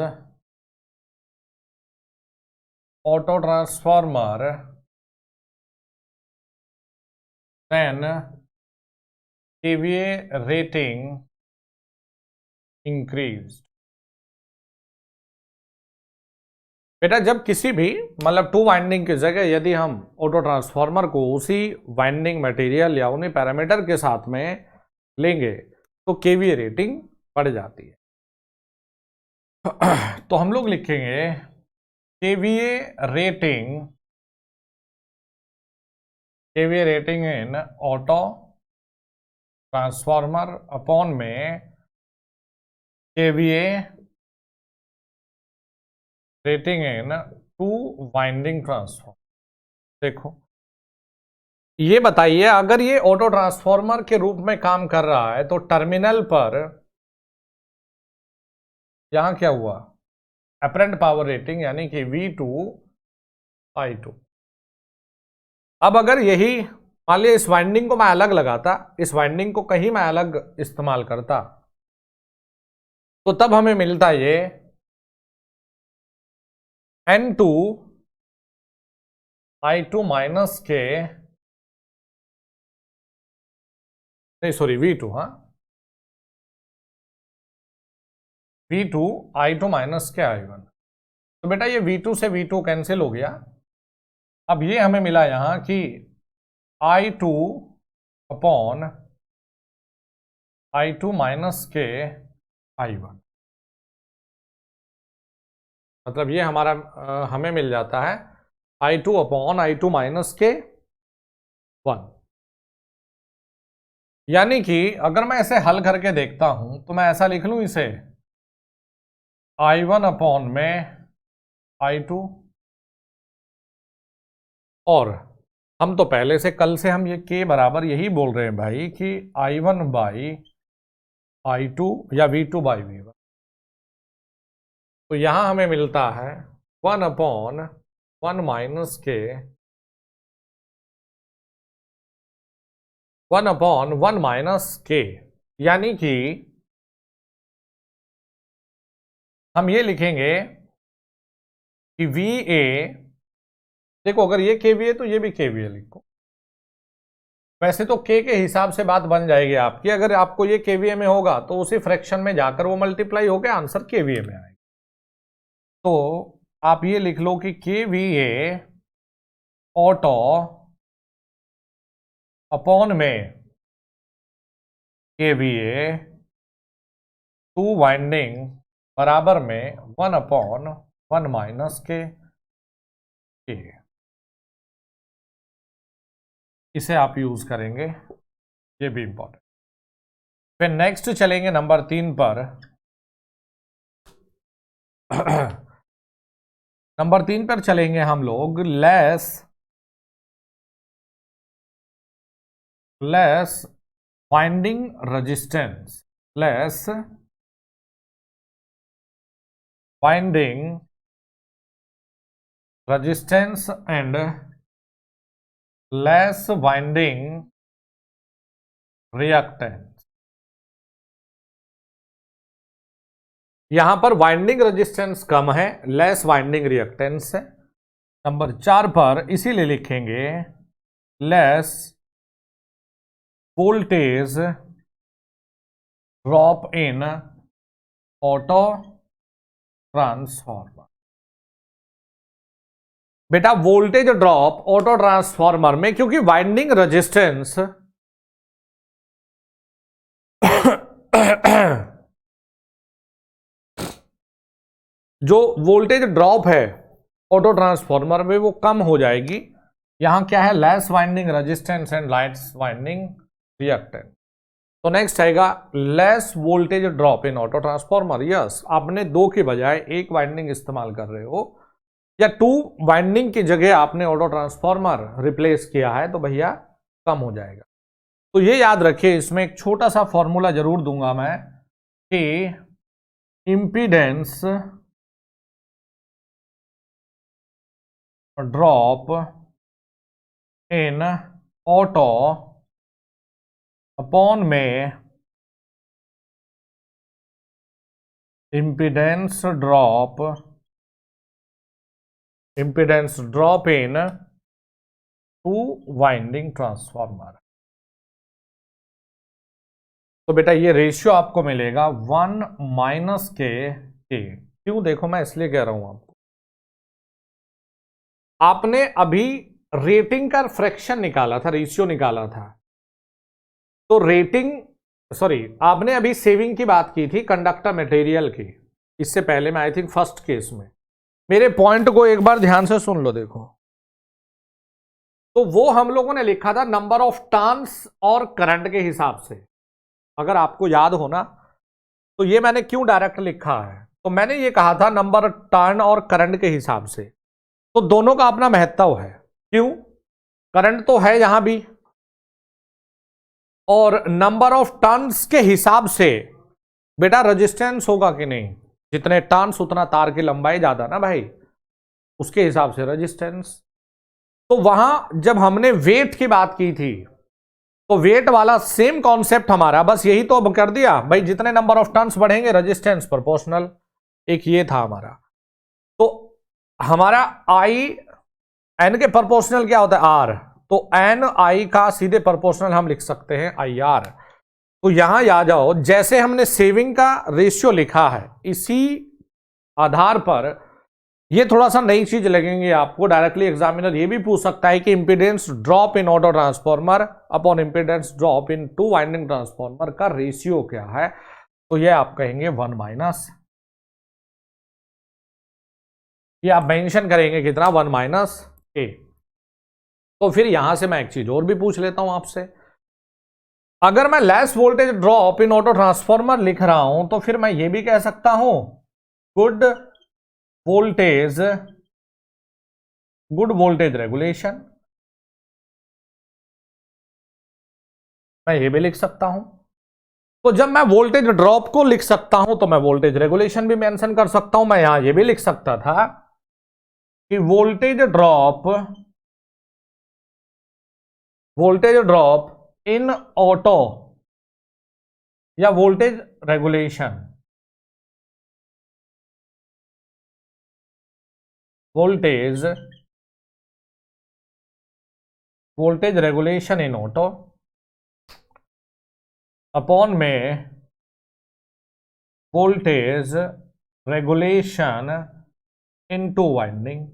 auto transformer, then KVA rating increased। बेटा जब किसी भी मतलब टू वाइंडिंग की जगह यदि हम ऑटो ट्रांसफॉर्मर को उसी वाइंडिंग मटेरियल या उन्हीं पैरामीटर के साथ में लेंगे तो केवीए रेटिंग बढ़ जाती है। तो हम लोग लिखेंगे केवीए रेटिंग इन ऑटो ट्रांसफॉर्मर अपॉन में केवीए रेटिंग इन टू वाइंडिंग ट्रांसफॉर्मर। देखो ये बताइए, अगर ये ऑटो ट्रांसफॉर्मर के रूप में काम कर रहा है तो टर्मिनल पर यहां क्या हुआ, अपरेंट पावर रेटिंग यानी कि V2 I2। अब अगर यही मान लिया इस वाइंडिंग को मैं अलग लगाता, इस वाइंडिंग को कहीं मैं अलग इस्तेमाल करता, तो तब हमें मिलता ये N2 I2 माइनस के, नहीं सॉरी V2, हाँ V2 I2 माइनस के I1। तो बेटा ये V2 से V2 कैंसिल हो गया। अब ये हमें मिला यहां कि I2 अपॉन I2 माइनस के I1, मतलब ये हमारा हमें मिल जाता है I2 अपॉन I2 माइनस के 1। यानी कि अगर मैं इसे हल करके देखता हूं तो मैं ऐसा लिख लूं इसे I1 अपॉन में I2, और हम तो पहले से कल से हम ये के बराबर यही बोल रहे हैं भाई कि I1 बाई I2 या V2 बाई V1। तो यहां हमें मिलता है 1 अपॉन 1 माइनस के 1 अपॉन 1 माइनस के, यानी कि हम ये लिखेंगे कि VA, देखो अगर ये KVA तो ये भी KVA लिखो। वैसे तो K के हिसाब से बात बन जाएगी आपकी, अगर आपको ये KVA में होगा तो उसी फ्रैक्शन में जाकर वो मल्टीप्लाई होकर आंसर KVA में आएगा। तो आप ये लिख लो कि KVA ऑटो अपॉन में KVA टू वाइंडिंग बराबर में 1 अपॉन 1 माइनस के। इसे आप यूज करेंगे, ये भी इंपॉर्टेंट। फिर नेक्स्ट चलेंगे नंबर 3 पर। नंबर 3 पर चलेंगे हम लोग less winding resistance, less winding resistance and less winding reactance. यहां पर वाइंडिंग रेजिस्टेंस कम है, लेस वाइंडिंग रिएक्टेंस है। नंबर 4 पर इसीलिए लिखेंगे less voltage drop in auto transformer. बेटा वोल्टेज ड्रॉप ऑटो ट्रांसफॉर्मर में, क्योंकि वाइंडिंग रेजिस्टेंस जो वोल्टेज ड्रॉप है ऑटो ट्रांसफॉर्मर में वो कम हो जाएगी। यहां क्या है, less winding resistance and lights winding reactance. तो नेक्स्ट आएगा less voltage drop in auto transformer. Yes, आपने दो के बजाय एक वाइंडिंग इस्तेमाल कर रहे हो या टू वाइंडिंग की जगह आपने ऑटो ट्रांसफॉर्मर रिप्लेस किया है तो भैया कम हो जाएगा। तो ये याद रखिए, इसमें एक छोटा सा फॉर्मूला जरूर दूंगा मैं कि impedance drop in auto upon में impedance drop in two winding transformer. तो बेटा ये रेशियो आपको मिलेगा 1 - k। क्यों, देखो मैं इसलिए कह रहा हूं आपको, आपने अभी रेटिंग का फ्रैक्शन निकाला था, रेशियो निकाला था। तो आपने अभी सेविंग की बात की थी कंडक्टर मटेरियल की, इससे पहले में आई थिंक फर्स्ट केस में। मेरे पॉइंट को एक बार ध्यान से सुन लो, देखो। तो वो हम लोगों ने लिखा था नंबर ऑफ टर्न्स और करंट के हिसाब से, अगर आपको याद हो ना। तो ये मैंने क्यों डायरेक्ट लिखा है, तो मैंने ये कहा था नंबर टर्न और करंट के हिसाब से। तो दोनों का अपना महत्व है। क्यों, करंट तो है यहां भी, और नंबर ऑफ टर्न्स के हिसाब से बेटा रेजिस्टेंस होगा कि नहीं। जितने टर्न्स उतना तार की लंबाई ज्यादा ना भाई, उसके हिसाब से रेजिस्टेंस। तो वहां जब हमने वेट की बात की थी तो वेट वाला सेम कॉन्सेप्ट हमारा, बस यही तो अब कर दिया भाई, जितने नंबर ऑफ टर्न्स बढ़ेंगे रेजिस्टेंस प्रोपोर्शनल, एक ये था हमारा। तो हमारा आई एन के प्रोपोर्शनल क्या होता है, आर। तो एन आई का सीधे प्रोपोर्शनल हम लिख सकते हैं आई आर। तो यहां आ जाओ, जैसे हमने सेविंग का रेशियो लिखा है इसी आधार पर ये थोड़ा सा नई चीज लगेंगे आपको। डायरेक्टली एग्जामिनर ये भी पूछ सकता है कि impedance drop in auto transformer upon impedance drop in two winding transformer का रेशियो क्या है। तो ये आप कहेंगे 1 - ये आप मेंशन करेंगे कितना, 1 - k। तो फिर यहां से मैं एक चीज और भी पूछ लेता हूं आपसे, अगर मैं less voltage drop in auto transformer लिख रहा हूं तो फिर मैं ये भी कह सकता हूं गुड वोल्टेज रेगुलेशन, मैं ये भी लिख सकता हूं। तो जब मैं वोल्टेज ड्रॉप को लिख सकता हूं तो मैं वोल्टेज रेगुलेशन भी मेंशन कर सकता हूं। मैं यहां ये भी लिख सकता था कि वोल्टेज ड्रॉप इन ऑटो या voltage regulation, voltage regulation in auto upon में voltage regulation in two winding.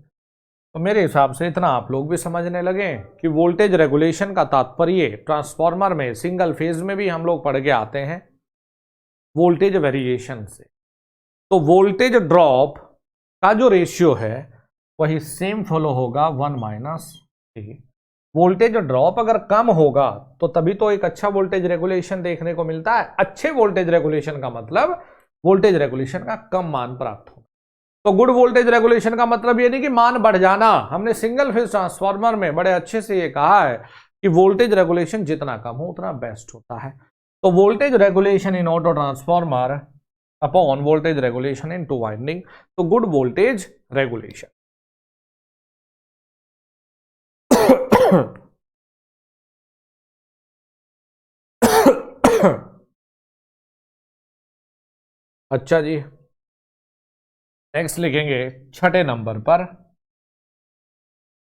तो मेरे हिसाब से इतना आप लोग भी समझने लगे कि वोल्टेज रेगुलेशन का तात्पर्य ट्रांसफॉर्मर में सिंगल फेज में भी हम लोग पढ़ के आते हैं वोल्टेज वेरिएशन से। तो वोल्टेज ड्रॉप का जो रेशियो है वही सेम फॉलो होगा 1 - k। वोल्टेज ड्रॉप अगर कम होगा तो तभी तो एक अच्छा वोल्टेज रेगुलेशन देखने को मिलता है। अच्छे वोल्टेज रेगुलेशन का मतलब वोल्टेज रेगुलेशन का कम मान प्राप्त होगा। तो गुड वोल्टेज रेगुलेशन का मतलब ये नहीं कि मान बढ़ जाना। हमने सिंगल फेज ट्रांसफार्मर में बड़े अच्छे से ये कहा है कि वोल्टेज रेगुलेशन जितना कम हो उतना बेस्ट होता है। तो voltage regulation in auto transformer upon voltage regulation in two winding, तो गुड वोल्टेज रेगुलेशन। अच्छा जी, नेक्स्ट लिखेंगे छठे नंबर पर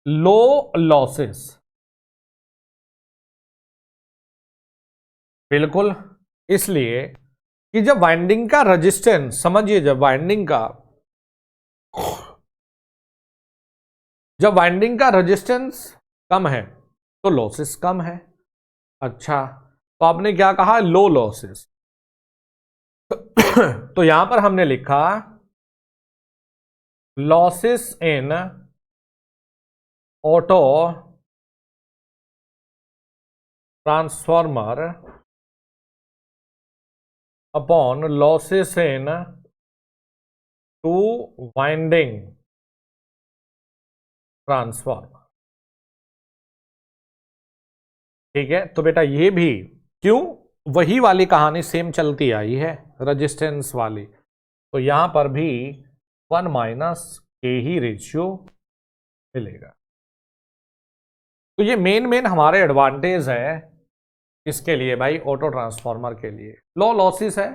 लो लॉसेस। बिल्कुल, इसलिए कि जब वाइंडिंग का रेजिस्टेंस, समझिए जब वाइंडिंग का रेजिस्टेंस कम है तो लॉसेस कम है। अच्छा, तो आपने क्या कहा, लो लॉसेस। तो यहां पर हमने लिखा losses in auto transformer upon losses in two winding transformer. ठीक है, तो बेटा ये भी क्यों, वही वाली कहानी सेम चलती आई है, रेजिस्टेंस वाली। तो यहां पर भी 1 माइनस के ही रेशियो मिलेगा। तो ये मेन हमारे एडवांटेज है इसके लिए भाई, ऑटो ट्रांसफॉर्मर के लिए। लो लॉसेस है,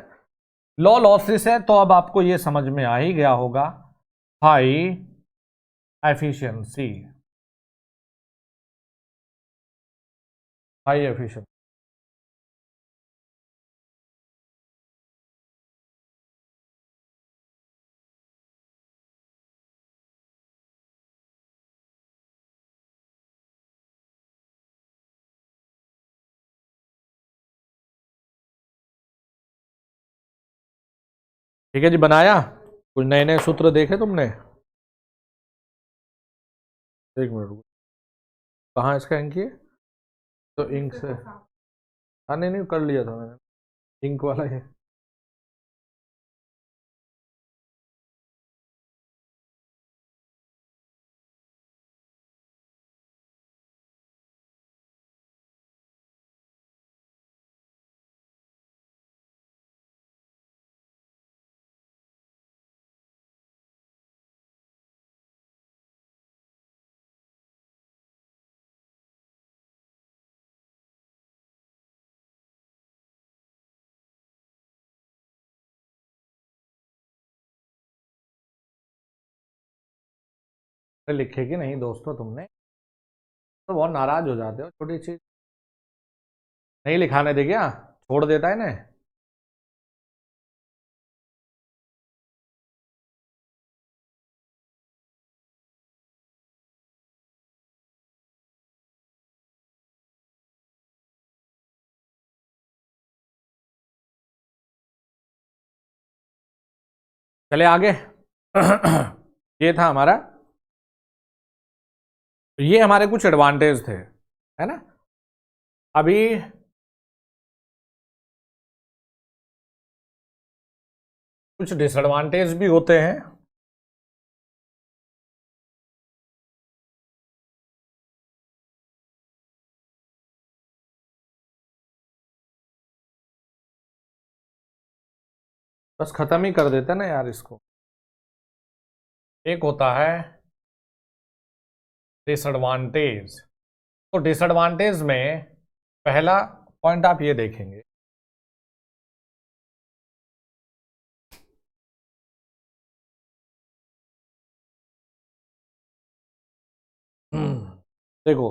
लो लॉसेस है, तो अब आपको ये समझ में आ ही गया होगा, हाई एफिशिएंसी, हाई एफिशिएंसी। ठीक है जी, बनाया? कुछ नए नए सूत्र देखे तुमने? एक मिनट रुको, कहाँ इसका इंक है? तो इंक से, हाँ नहीं नहीं कर लिया था मैंने, इंक वाला है। लिखेगी नहीं दोस्तों तुमने, तो बहुत नाराज हो जाते हो, छोटी चीज नहीं लिखाने दे क्या, छोड़ देता है ना। चले आगे। ये था हमारा, ये हमारे कुछ एडवांटेज थे, है ना। अभी कुछ डिसएडवांटेज भी होते हैं। बस खत्म ही कर देते ना यार इसको। एक होता है डिसएडवांटेज, तो डिसएडवांटेज में पहला पॉइंट आप ये देखेंगे, देखो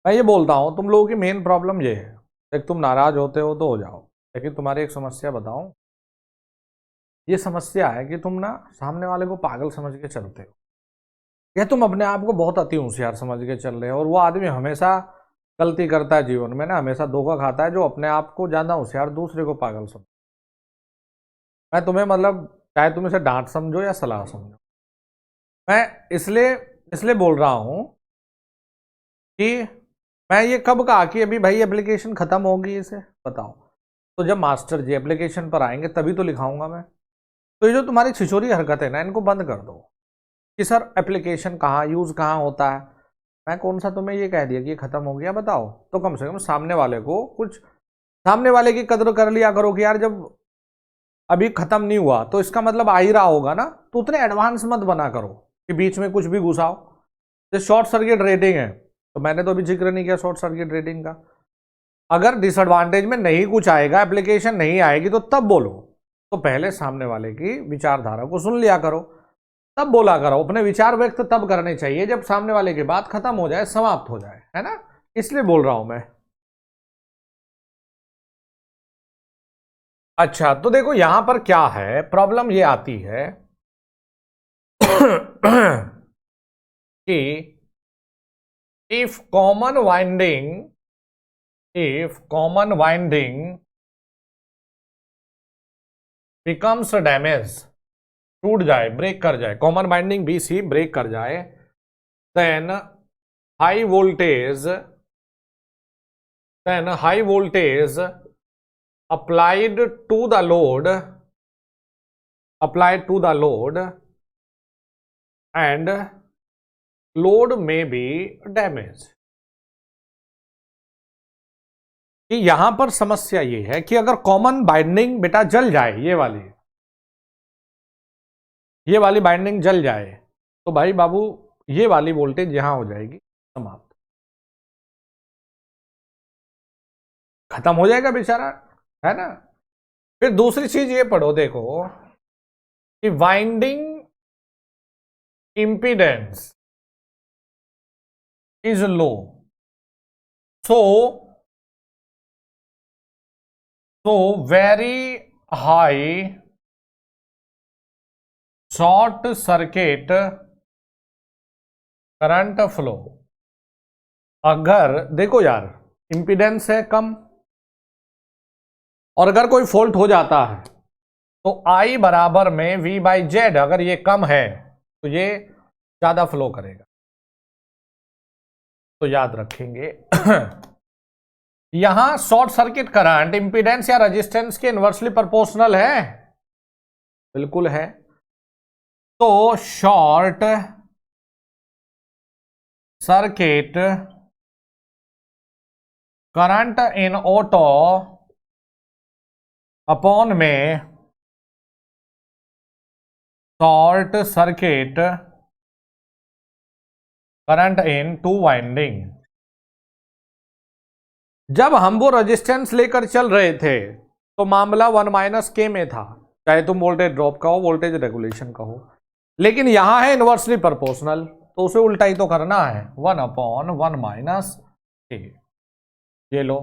मैं ये बोलता हूं तुम लोगों की मेन प्रॉब्लम ये है, एक तुम नाराज होते हो तो हो जाओ, लेकिन तुम्हारी एक समस्या बताऊं, ये समस्या है कि तुम ना सामने वाले को पागल समझ के चलते हो, या तुम अपने आप को बहुत अति होशियार समझ के चल रहे हो। और वो आदमी हमेशा गलती करता है जीवन में ना, हमेशा धोखा खाता है, जो अपने आप को ज्यादा होशियार दूसरे को पागल समझ। मैं तुम्हें मतलब, चाहे तुम इसे डांट समझो या सलाह समझो, मैं इसलिए इसलिए बोल रहा हूं कि मैं ये कब कहा कि अभी भाई एप्लीकेशन खत्म होगी, इसे बताओ। तो जब मास्टर जी एप्लीकेशन पर आएंगे तभी तो लिखाऊंगा मैं। तो ये जो तुम्हारी छिछोरी हरकत है ना, इनको बंद कर दो कि सर एप्लीकेशन कहाँ यूज कहाँ होता है। मैं कौन सा तुम्हें ये कह दिया कि ये खत्म हो गया, बताओ। तो कम से कम सामने वाले को कुछ, सामने वाले की कदर कर लिया करो कि यार जब अभी खत्म नहीं हुआ तो इसका मतलब आ ही रहा होगा ना। तो उतने एडवांस मत बना करो कि बीच में कुछ भी घुसाओ। जैसे शॉर्ट सर्किट रेटिंग है, तो मैंने तो अभी जिक्र नहीं किया शॉर्ट सर्किट रेटिंग का। अगर डिसएडवांटेज में नहीं कुछ आएगा, एप्लीकेशन नहीं आएगी, तो तब बोलो। तो पहले सामने वाले की विचारधारा को सुन लिया करो, तब बोला करो। अपने विचार व्यक्त तब करने चाहिए जब सामने वाले की बात खत्म हो जाए, समाप्त हो जाए, है ना। इसलिए बोल रहा हूं मैं। अच्छा, तो देखो यहां पर क्या है, प्रॉब्लम ये आती है कि if common winding, if common winding becomes damaged, टूट जाए, ब्रेक कर जाए, कॉमन बाइंडिंग BC ब्रेक कर जाए, then high voltage applied to the load and load may be damaged। कि यहां पर समस्या ये है कि अगर कॉमन बाइंडिंग बेटा जल जाए, ये वाली बाइंडिंग जल जाए, तो भाई बाबू ये वाली वोल्टेज यहां हो जाएगी समाप्त, खत्म हो जाएगा बेचारा, है ना। फिर दूसरी चीज ये पढ़ो, देखो कि winding impedance is low, so very high short circuit current flow. अगर देखो यार इंपीडेंस है कम, और अगर कोई फॉल्ट हो जाता है तो I बराबर में V/Z, अगर ये कम है तो ये ज्यादा फ्लो करेगा, तो याद रखेंगे। यहां शॉर्ट सर्किट करंट इंपीडेंस या रेजिस्टेंस के इनवर्सली प्रोपोर्शनल है, बिल्कुल है। तो short circuit current in auto upon में short circuit current in two winding. जब हम वो रेजिस्टेंस लेकर चल रहे थे तो मामला 1 - K में था, चाहे तुम वोल्टेज ड्रॉप कहो, वोल्टेज रेगुलेशन कहो, लेकिन यहां है इनवर्सली प्रोपोर्शनल, तो उसे उल्टा ही तो करना है, 1/1 - K। ये लो,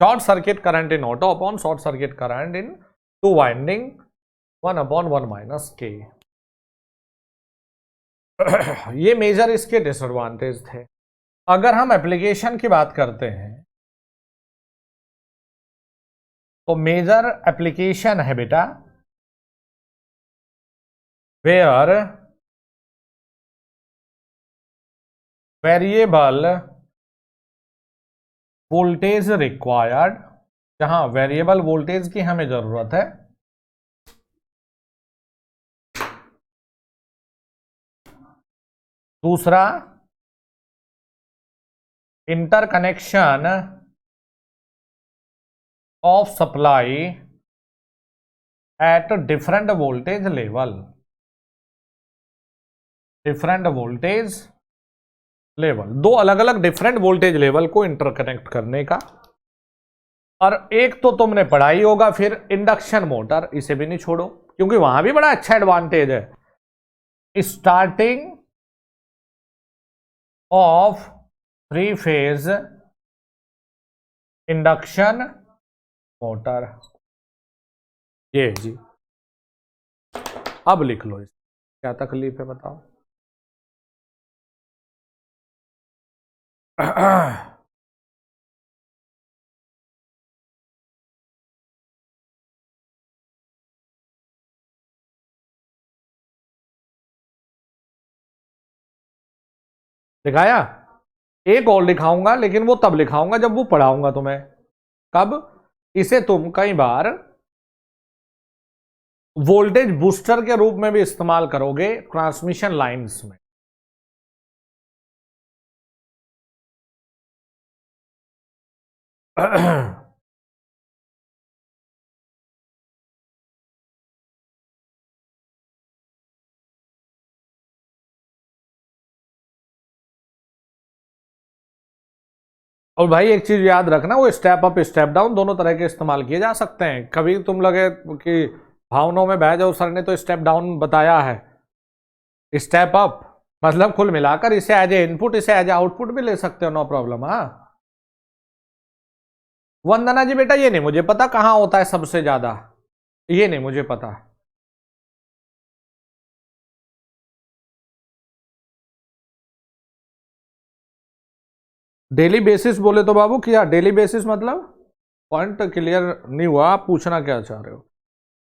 short circuit current in auto upon short circuit current in two winding, 1/1 - K। ये मेजर इसके डिसएडवांटेज थे। अगर हम एप्लीकेशन की बात करते हैं तो मेजर एप्लीकेशन है बेटा वेयर वेरिएबल वोल्टेज रिक्वायर्ड, जहां वेरिएबल वोल्टेज की हमें जरूरत है। दूसरा, interconnection of supply at different voltage level, दो अलग अलग डिफरेंट वोल्टेज लेवल को इंटरकनेक्ट करने का। और एक तो तुमने पढ़ा ही होगा फिर इंडक्शन मोटर, इसे भी नहीं छोड़ो क्योंकि वहां भी बड़ा अच्छा एडवांटेज है, starting of 3 phase induction motor. ये जी, अब लिख लो, क्या तकलीफ है बताओ। दिखाया, एक और लिखाऊंगा, लेकिन वो तब लिखाऊंगा जब वो पढ़ाऊंगा तुम्हें। कब? इसे तुम कई बार वोल्टेज बूस्टर के रूप में भी इस्तेमाल करोगे ट्रांसमिशन लाइंस में। और भाई एक चीज याद रखना, वो स्टेप अप स्टेप डाउन दोनों तरह के इस्तेमाल किए जा सकते हैं। कभी तुम लगे कि भावनाओं में बह जाओ, सर ने तो स्टेप डाउन बताया है, स्टेप अप मतलब कुल मिलाकर इसे एज ए इनपुट, इसे एज ए आउटपुट भी ले सकते हो, नो प्रॉब्लम। हाँ वंदना जी बेटा, ये नहीं मुझे पता कहां होता है सबसे ज्यादा, ये नहीं मुझे पता। डेली बेसिस बोले तो बाबू क्या डेली बेसिस मतलब, पॉइंट क्लियर नहीं हुआ, आप पूछना क्या चाह रहे हो?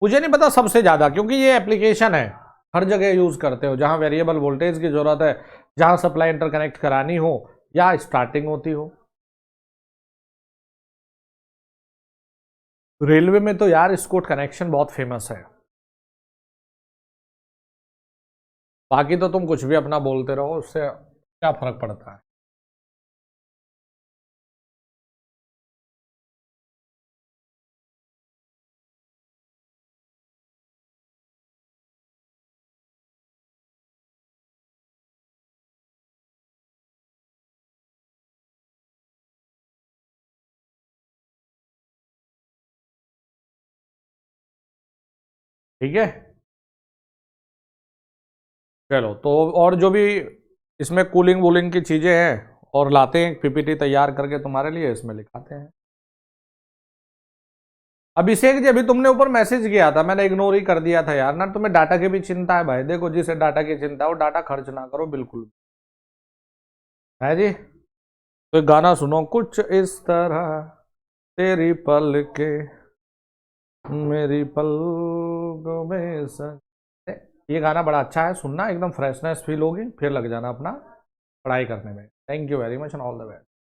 मुझे नहीं पता सबसे ज़्यादा, क्योंकि ये एप्लीकेशन है, हर जगह यूज़ करते हो, जहाँ वेरिएबल वोल्टेज की ज़रूरत है, जहाँ सप्लाई इंटरकनेक्ट करानी हो या स्टार्टिंग होती हो। रेलवे में तो यार स्कॉट कनेक्शन बहुत फेमस है, बाकी तो तुम कुछ भी अपना बोलते रहो, उससे क्या फर्क पड़ता है। ठीक है, चलो तो और जो भी इसमें कूलिंग वूलिंग की चीज़ें हैं और लाते हैं, पीपीटी तैयार करके तुम्हारे लिए इसमें लिखाते हैं। अभिषेक जी, अभी तुमने ऊपर मैसेज किया था, मैंने इग्नोर ही कर दिया था यार ना। तुम्हें डाटा की भी चिंता है भाई, देखो जिसे डाटा की चिंता है वो डाटा खर्च ना करो बिल्कुल, है जी। तो एक गाना सुनो, कुछ इस तरह तेरी पल के मेरी पलकों में ये गाना बड़ा अच्छा है, सुनना, एकदम फ्रेशनेस फील होगी, फिर लग जाना अपना पढ़ाई करने में। Thank you very much and all the best.